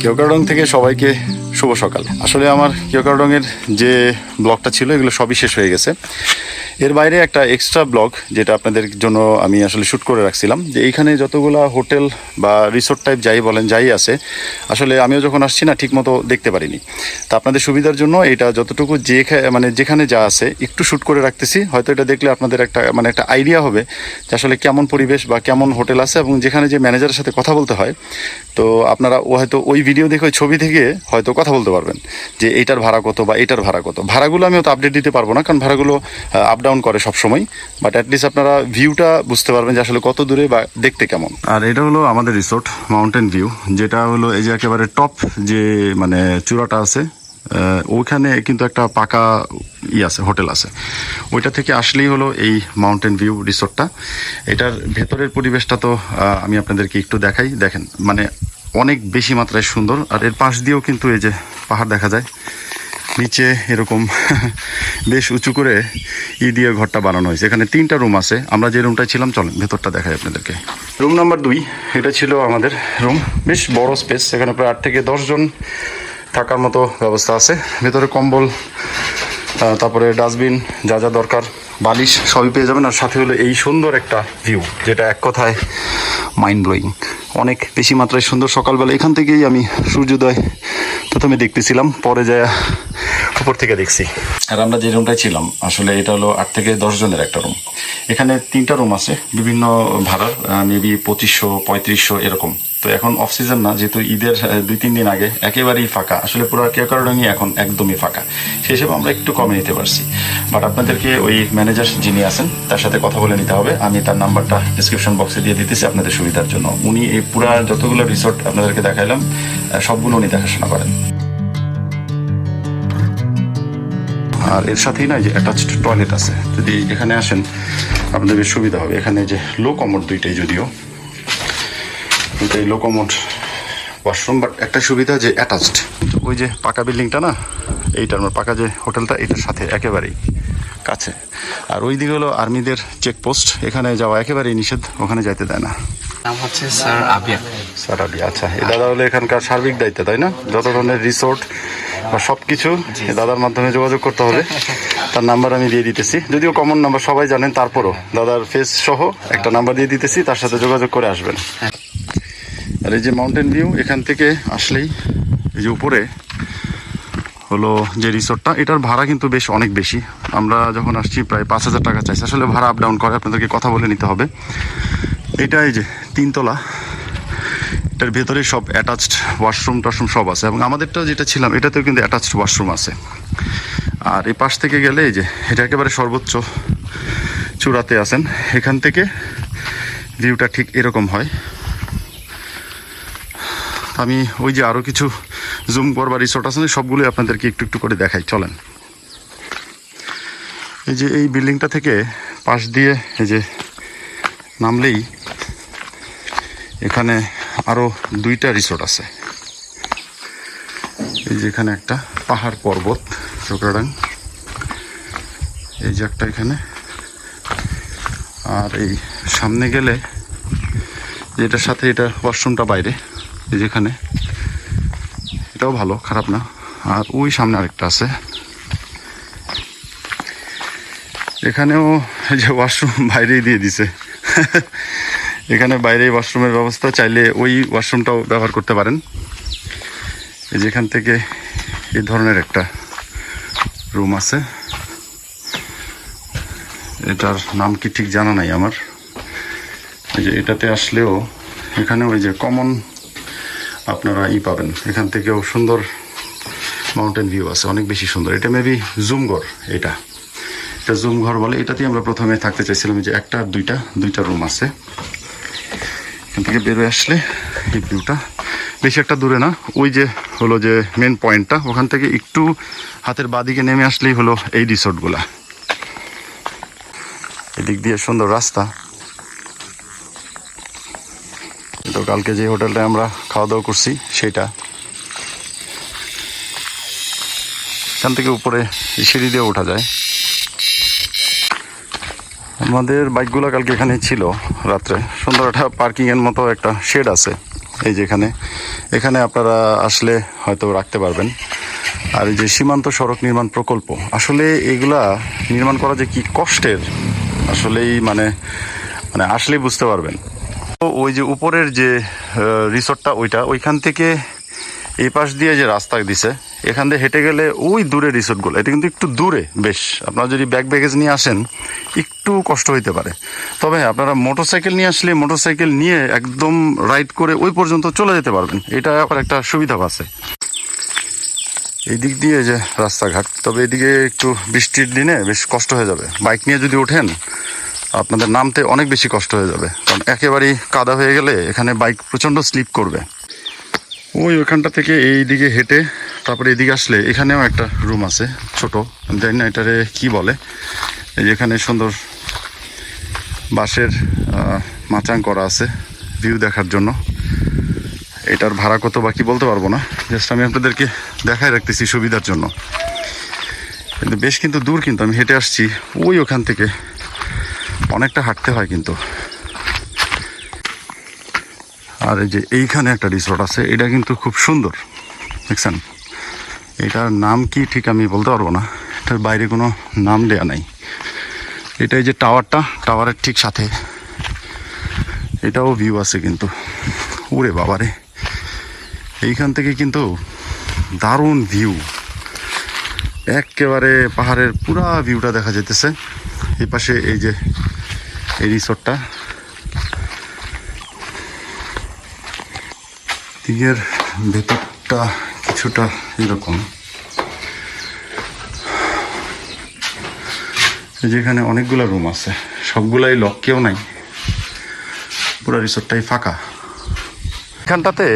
কিওকারডং থেকে সবাইকে শুভ সকাল। আসলে আমার কিওকারডংয়ের যে ব্লগটা ছিল এগুলো সবই শেষ হয়ে গেছে। এর বাইরে একটা এক্সট্রা ব্লগ যেটা আপনাদের জন্য আমি আসলে শ্যুট করে রাখছিলাম, যে এইখানে যতগুলা হোটেল বা রিসোর্ট টাইপ যাই বলেন যাই আছে, আসলে আমিও যখন আসছি না ঠিকমতো দেখতে পারিনি। তা আপনাদের সুবিধার জন্য এটা যতটুকু যেখানে যা আছে একটু শ্যুট করে রাখতেছি। হয়তো এটা দেখলে আপনাদের একটা আইডিয়া হবে যে আসলে কেমন পরিবেশ বা কেমন হোটেল আছে, এবং যেখানে যে ম্যানেজারের সাথে কথা বলতে হয়, তো আপনারা হয়তো ওই ভিডিও দেখে ওই ছবি থেকে হয়তো কথা বলতে পারবেন যে এইটার ভাড়া কত বা এইটার ভাড়া কত। ভাড়াগুলো আমি হয়তো আপডেট দিতে পারবো না, কারণ ভাড়াগুলো আপ ডাউন করে সবসময়, বাট অ্যাটলিস্ট আপনারা ভিউটা বুঝতে পারবেন যে আসলে কত দূরে বা দেখতে কেমন। আর এটা হলো আমাদের রিসোর্ট মাউন্টেন ভিউ, যেটা হলো এই যে একেবারে টপ যে চূড়াটা আছে, ওইখানে কিন্তু একটা পাকা আছে, হোটেল আছে। ওইটা থেকে আসলেই হলো এই মাউন্টেন ভিউ রিসোর্টটা। এটার ভেতরের পরিবেশটা তো আমি আপনাদেরকে একটু দেখাই। দেখেন অনেক বেশি মাত্রায় সুন্দর। আর এর পাশ দিয়েও কিন্তু এই যে পাহাড় দেখা যায়, নিচে এরকম বেশ উঁচু করে দিয়ে ঘরটা বানানো হয়েছে। এখানে 3টা রুম আছে। আমরা যে রুমটায় ছিলাম, চলেন ভেতরটা দেখাই আপনাদেরকে। রুম নাম্বার 2 এটা ছিল আমাদের রুম। বেশ বড় স্পেস, এখানে প্রায় 8 থেকে 10 জন থাকার মতো ব্যবস্থা আছে। ভেতরে কম্বল, তারপরে ডাস্টবিন, যা যা দরকার, বালিশ সবই পেয়ে যাবেন। আর সাথে হলো এই সুন্দর একটা ভিউ, যেটা এক কথায় মাইন্ড ব্লোয়িং, অনেক বেশি মাত্রায় সুন্দর। সকালবেলা এখান থেকেই আমি সূর্যোদয় প্রথমে দেখতেছিলাম, পরে যায় উপর থেকে দেখছি। আর আমরা যে রুমটায় ছিলাম, আসলে এটা হলো 8 থেকে 10 জনের একটা রুম। এখানে 3টা রুম আছে বিভিন্ন ভাড়ার, মেবি 2500 3500 এরকম। তো এখন অফ সিজন না, যেহেতু ঈদের 2-3 দিন আগে একেবারেই ফাঁকা। আসলে পুরো কিওকারডংই এখন একদমই ফাঁকা, সেই হিসেবে আমরা একটু কমে নিতে পারছি। বাট আপনাদেরকে ওই ম্যানেজার যিনি আছেন তার সাথে কথা বলে নিতে হবে। আমি তার নাম্বারটা ডিসক্রিপশন বক্সে দিয়ে দিতেছি আপনাদের সুবিধার জন্য। উনি এই পুরা যতগুলো রিসোর্ট আপনাদেরকে দেখাইলাম সবগুলো উনি দেখাশোনা করেন। আর এর সাথেই না যে অ্যাটাচড টয়লেট আছে। যদি এখানে আসেন আপনাদের বেশ সুবিধা হবে। এখানে যে লো কমোড দুইটাই, যদিও দুইটাই লো কমোড ওয়াশরুম, বাট একটা সুবিধা যে অ্যাটাচড। ওই যে পাকা বিল্ডিংটা না, এইটার পাকা যে হোটেলটা, এটার সাথে একেবারেই কাছে। আর ওই দিকে হলো আর্মিদের চেকপোস্ট, এখানে যাওয়া একেবারেই নিষেধ, ওখানে যাইতে দেয় না। নাম হচ্ছে স্যার আবিয়া। স্যার আবিয়া, আচ্ছা। এই দাদা হলো এখানকার সার্বিক দায়িত্ব, তাই না? যত ধরনের রিসোর্ট বা সব কিছু দাদার মাধ্যমে যোগাযোগ করতে হবে। তার নাম্বার আমি দিয়ে দিতেছি, যদিও কমন নাম্বার সবাই জানেন, তারপরও দাদার ফেস সহ একটা নাম্বার দিয়ে দিতেছি, তার সাথে যোগাযোগ করে আসবেন। আর এই যে মাউন্টেন ভিউ, এখান থেকে আসলেই এই যে উপরে হলো যে রিসোর্টটা, এটার ভাড়া কিন্তু বেশ অনেক বেশি। আমরা যখন আসছি প্রায় 5000 টাকা চাইছে। আসলে ভাড়া আপ ডাউন করে, আপনাদেরকে কথা বলে নিতে হবে। এটা এই যে 3 তলা, এটার ভেতরে সব অ্যাটাচড ওয়াশরুম টাশরুম সব আছে, এবং আমাদেরটা যেটা ছিলাম এটাতেও কিন্তু অ্যাটাচড ওয়াশরুম আছে। আর এই পাশ থেকে গেলে এই যে এটা একেবারে সর্বোচ্চ চূড়াতে আছেন, এখান থেকে ভিউটা ঠিক এরকম হয়। আমি ওই যে আরও কিছু জুম করবার রিসোর্ট আছে, সবগুলোই আপনাদেরকে একটু একটু করে দেখাই, চলেন। এই যে এই বিল্ডিংটা থেকে পাশ দিয়ে এই যে নামলেই এখানে আরও 2টা রিসোর্ট আছে। এই যে এখানে একটা পাহাড় পর্বত কিওকারডং, এই যে একটা এখানে। আর এই সামনে গেলে যেটার সাথে এটা ওয়াশরুমটা বাইরে, এই যেখানে, এটাও ভালো, খারাপ না। আর ওই সামনে আরেকটা আছে, এখানেও এই যে ওয়াশরুম বাইরেই দিয়ে দিছে। এখানে বাইরে ওয়াশরুমের ব্যবস্থা, চাইলে ওই ওয়াশরুমটাও ব্যবহার করতে পারেন। এই যেখান থেকে এই ধরনের একটা রুম আছে, এটার নাম কি ঠিক জানা নাই আমার। এই যে এটাতে আসলেও এখানে ওই যে কমন আপনারা পাবেন, এখান থেকেও সুন্দর মাউন্টেন ভিউ আছে, অনেক বেশি সুন্দর। এটা মেবি জুম ঘর, এটা জুম ঘর বলে। এটাতেই আমরা প্রথমে থাকতে চাইছিলাম। যে একটা আর দুইটা রুম আছে। এখান থেকে বেরোয় আসলে এই ভিউটা বেশি একটা দূরে না, ওই যে হলো যে মেন পয়েন্টটা, ওখান থেকে একটু হাতের বাঁদিকে নেমে আসলেই হলো এই রিসোর্টগুলা। এদিক দিয়ে সুন্দর রাস্তা। তো কালকে যে হোটেলটায় আমরা খাওয়া দাওয়া করছি সেটা, এখান থেকে উপরে সিঁড়ি দিয়ে ওঠা যায়। আমাদের বাইকগুলো কালকে এখানে ছিল রাত্রে। সুন্দর একটা পার্কিংয়ের মতো একটা শেড আছে, এই যে এখানে আপনারা আসলে হয়তো রাখতে পারবেন। আর এই যে সীমান্ত সড়ক নির্মাণ প্রকল্প, আসলে এগুলা নির্মাণ করা যে কি কষ্টের, আসলেই মানে আসলেই বুঝতে পারবেন। তো ওই যে উপরের যে রিসোর্টটা ওইখান থেকে এই পাশ দিয়ে যে রাস্তা দিছে, এখান দিয়ে হেঁটে গেলে ওই দূরে রিসোর্টগুলো, এটা কিন্তু একটু দূরে বেশ। আপনারা যদি ব্যাগেজ নিয়ে আসেন একটু কষ্ট হইতে পারে, তবে আপনারা মোটরসাইকেল নিয়ে আসলে মোটরসাইকেল নিয়ে একদম রাইড করে ওই পর্যন্ত চলে যেতে পারবেন। এটা আবার একটা সুবিধা আছে এই দিক দিয়ে যে রাস্তাঘাট। তবে এদিকে একটু বৃষ্টির দিনে বেশ কষ্ট হয়ে যাবে, বাইক নিয়ে যদি ওঠেন আপনাদের নামতে অনেক বেশি কষ্ট হয়ে যাবে, কারণ একেবারেই কাদা হয়ে গেলে এখানে বাইক প্রচণ্ড স্লিপ করবে। ওইখানটা থেকে এই দিকে হেঁটে তারপরে এদিকে আসলে এখানেও একটা রুম আছে ছোট, আমি জানি না এটারে কি বলে। এই যেখানে সুন্দর বাঁশের মাচাং করা আছে ভিউ দেখার জন্য। এটার ভাড়া কত বাকি বলতে পারবো না, জাস্ট আমি আপনাদেরকে দেখাই রাখতেছি সুবিধার জন্য। কিন্তু বেশ কিন্তু দূর, কিন্তু আমি হেঁটে আসছি ওখান থেকে অনেকটা হাঁটতে হয় কিন্তু। আর এই যে এইখানে একটা রিসোর্ট আছে, এটা কিন্তু খুব সুন্দর দেখছেন। এটার নাম কি ঠিক আমি বলতে পারবো না, এটার বাইরে কোনো নাম দেয়া নাই। এটা এই যে টাওয়ারের ঠিক সাথে এটাও ভিউ আছে কিন্তু। ওরে বাবারে, এইখান থেকে কিন্তু দারুণ ভিউ, একেবারে পাহাড়ের পুরা ভিউটা দেখা যেতেছে। এই পাশে এই যে এই রিসোর্টটা, দিকের ভেতরটা কিছুটা এরকম। যেখানে অনেকগুলো রুম আছে, সবগুলাই লক, কেউ নাই, পুরো রিসোর্টটাই ফাঁকা। এখানটাতে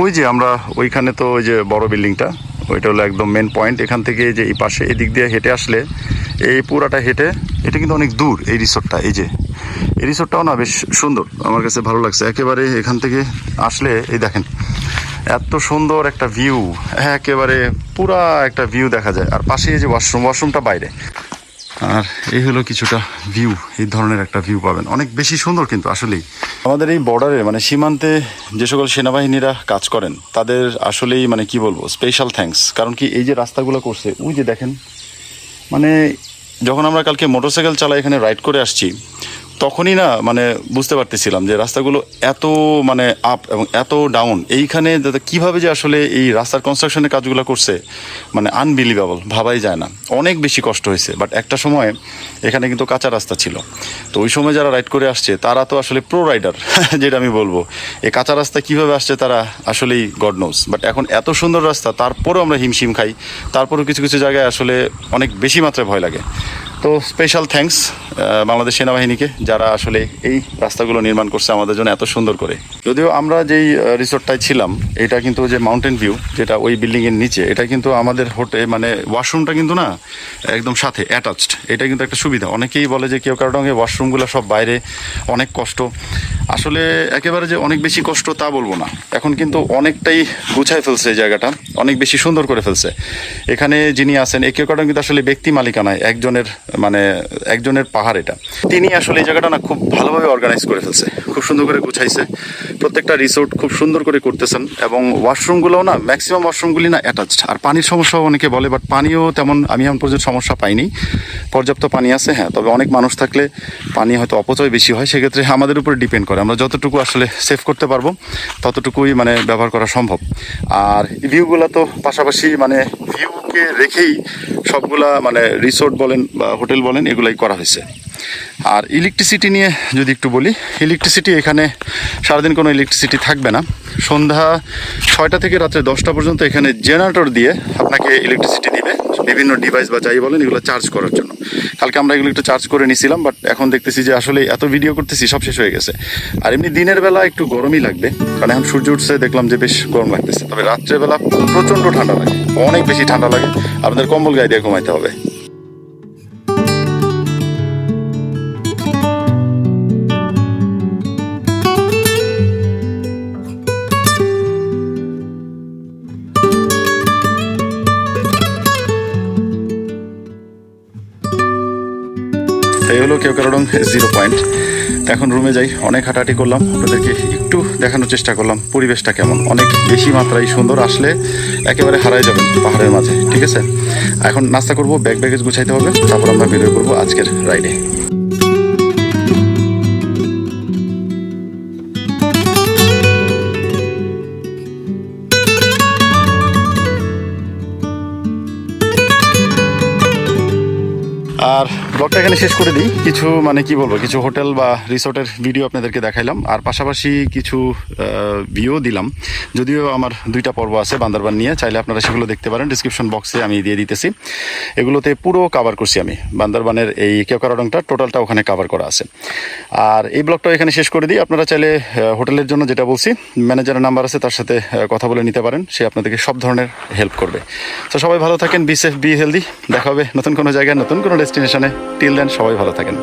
ওই যে আমরা ওইখানে তো ওই যে বড় বিল্ডিংটা, ওইটা হলো একদম মেন পয়েন্ট। এখান থেকে যে এই পাশে এদিক দিয়ে হেঁটে আসলে এই পুরাটা হেঁটে, এটা কিন্তু অনেক দূর এই রিসোর্টটা। এই যে এই রিসোর্টটাও না বেশ সুন্দর, আমার কাছে ভালো লাগছে। একেবারে এখান থেকে আসলে এই দেখেন এত সুন্দর একটা ভিউ, একেবারে পুরা একটা ভিউ দেখা যায়। আর পাশে এই যে ওয়াশরুমটা বাইরে। আর এই হলো কিছুটা ভিউ, এই ধরনের একটা ভিউ পাবেন, অনেক বেশি সুন্দর কিন্তু। আসলেই আমাদের এই বর্ডারে সীমান্তে যে সকল সেনাবাহিনীরা কাজ করেন তাদের আসলেই কি বলবো, স্পেশাল থ্যাঙ্কস। কারণ কি এই যে রাস্তাগুলো করছে, ওই যে দেখেন, যখন আমরা কালকে মোটরসাইকেল চালাই এখানে রাইড করে আসছি, তখনই না বুঝতে পারতেছিলাম যে রাস্তাগুলো এত আপ এবং এত ডাউন। এইখানে কিভাবে যে আসলে এই রাস্তার কনস্ট্রাকশনের কাজগুলো করছে, আনবিলিভেবল, ভাবাই যায় না। অনেক বেশি কষ্ট হয়েছে। বাট একটা সময় এখানে কিন্তু কাঁচা রাস্তা ছিল, তো ওই সময় যারা রাইড করে আসছে তারা তো আসলে প্রো রাইডার যেটা আমি বলবো। এই কাঁচা রাস্তা কিভাবে আসছে তারা আসলেই গড নোস। বাট এখন এত সুন্দর রাস্তা, তারপরেও আমরা হিমশিম খাই, তারপরেও কিছু কিছু জায়গায় আসলে অনেক বেশি মাত্রায় ভয় লাগে। তো স্পেশাল থ্যাঙ্কস বাংলাদেশ সেনাবাহিনীকে, যারা আসলে এই রাস্তাগুলো নির্মাণ করছে আমাদের জন্য এত সুন্দর করে। যদিও আমরা যেই রিসোর্টটায় ছিলাম, এটা কিন্তু যে মাউন্টেন ভিউ, যেটা ওই বিল্ডিংয়ের নিচে, এটা কিন্তু আমাদের হোটেল ওয়াশরুমটা কিন্তু না একদম সাথে অ্যাটাচড। এটা কিন্তু একটা সুবিধা। অনেকেই বলে যে কেওক্রাডংয়ে ওয়াশরুমগুলো সব বাইরে, অনেক কষ্ট। আসলে একেবারে যে অনেক বেশি কষ্ট তা বলবো না, এখন কিন্তু অনেকটাই গুছায় ফেলছে এই জায়গাটা, অনেক বেশি সুন্দর করে ফেলছে। এখানে যিনি আছেন, এই কেওক্রাডং কিন্তু আসলে ব্যক্তি মালিকানায় একজনের পাহাড়। এটা তিনি আসলে এই জায়গাটা না খুব ভালোভাবে অর্গানাইজ করে ফেলছে, খুব সুন্দর করে গুছাইছে। প্রত্যেকটা রিসোর্ট খুব সুন্দর করে করতেছেন, এবং ওয়াশরুমগুলোও না ম্যাক্সিমাম ওয়াশরুমগুলি না অ্যাটাচড। আর পানির সমস্যাও অনেকে বলে, বাট পানিও তেমন আমি এখন পর্যন্ত সমস্যা পাইনি, পর্যাপ্ত পানি আছে। হ্যাঁ, তবে অনেক মানুষ থাকলে পানি হয়তো অপচয় বেশি হয়, সেক্ষেত্রে আমাদের উপরে ডিপেন্ড করে। আমরা যতটুকু আসলে সেভ করতে পারবো ততটুকুই ব্যবহার করা সম্ভব। আর ভিউগুলো তো পাশাপাশি ভিউকে রেখেই সবগুলা রিসোর্ট বলেন বা হোটেল বলেন এগুলাই করা হয়েছে। আর ইলেকট্রিসিটি নিয়ে যদি একটু বলি, ইলেকট্রিসিটি এখানে সারাদিন কোনো ইলেকট্রিসিটি থাকবে না। সন্ধ্যা 6টা থেকে রাত্রে 10টা পর্যন্ত এখানে জেনারেটর দিয়ে আপনাকে ইলেকট্রিসিটি দিবে, বিভিন্ন ডিভাইস বা যাই বলেন এগুলো চার্জ করার জন্য। কালকে আমরা এগুলো একটু চার্জ করে নিয়েছিলাম, বাট এখন দেখতেছি যে আসলে এত ভিডিও করতেছি সব শেষ হয়ে গেছে। আর এমনি দিনের বেলা একটু গরমই লাগবে, কারণ এখন সূর্য উঠছে, দেখলাম যে বেশ গরম লাগতেছে। তবে রাত্রেবেলা প্রচণ্ড ঠান্ডা লাগে, অনেক বেশি ঠান্ডা লাগে, আপনাদের কম্বল গায়ে দিয়ে ঘুমাইতে হবে। এই হলো কেওক্রাডং 0 পয়েন্ট। এখন রুমে যাই, অনেক হাঁটাহাঁটি করলাম, আপনাদেরকে একটু দেখানোর চেষ্টা করলাম পরিবেশটা কেমন, অনেক বেশি মাত্রায় সুন্দর, আসলে একেবারে হারাই যাবেন পাহাড়ের মাঝে। ঠিক আছে, এখন নাস্তা করব, ব্যাগ ব্যাগেজ গুছাইতে হবে, তারপর আমরা বেরিয়ে পড়বো আজকের রাইডে। আর ব্লগটা এখানে শেষ করে দিই। কিছু কি বলবো, কিছু হোটেল বা রিসোর্টের ভিডিও আপনাদেরকে দেখাইলাম, আর পাশাপাশি কিছু ভিউ দিলাম। যদিও আমার 2টা পর্ব আছে বান্দরবান নিয়ে, চাইলে আপনারা সেগুলো দেখতে পারেন, ডিসক্রিপশন বক্সে আমি দিয়ে দিতেছি। এগুলোতে পুরো কাভার করছি আমি, বান্দরবানের এই কেওক্রাডংটা টোটালটা ওখানে কাভার করা আছে। আর এই ব্লগটা এখানে শেষ করে দিই। আপনারা চাইলে হোটেলের জন্য, যেটা বলছি, ম্যানেজারের নাম্বার আছে, তার সাথে কথা বলে নিতে পারেন, সে আপনাদেরকে সব ধরনের হেল্প করবে। তো সবাই ভালো থাকেন, বি সেফ, বি হেলদি। দেখা হবে নতুন কোনো জায়গায়, নতুন কোনো ডেস্টিনেশনে। টিল দেন সবাই ভালো থাকেন।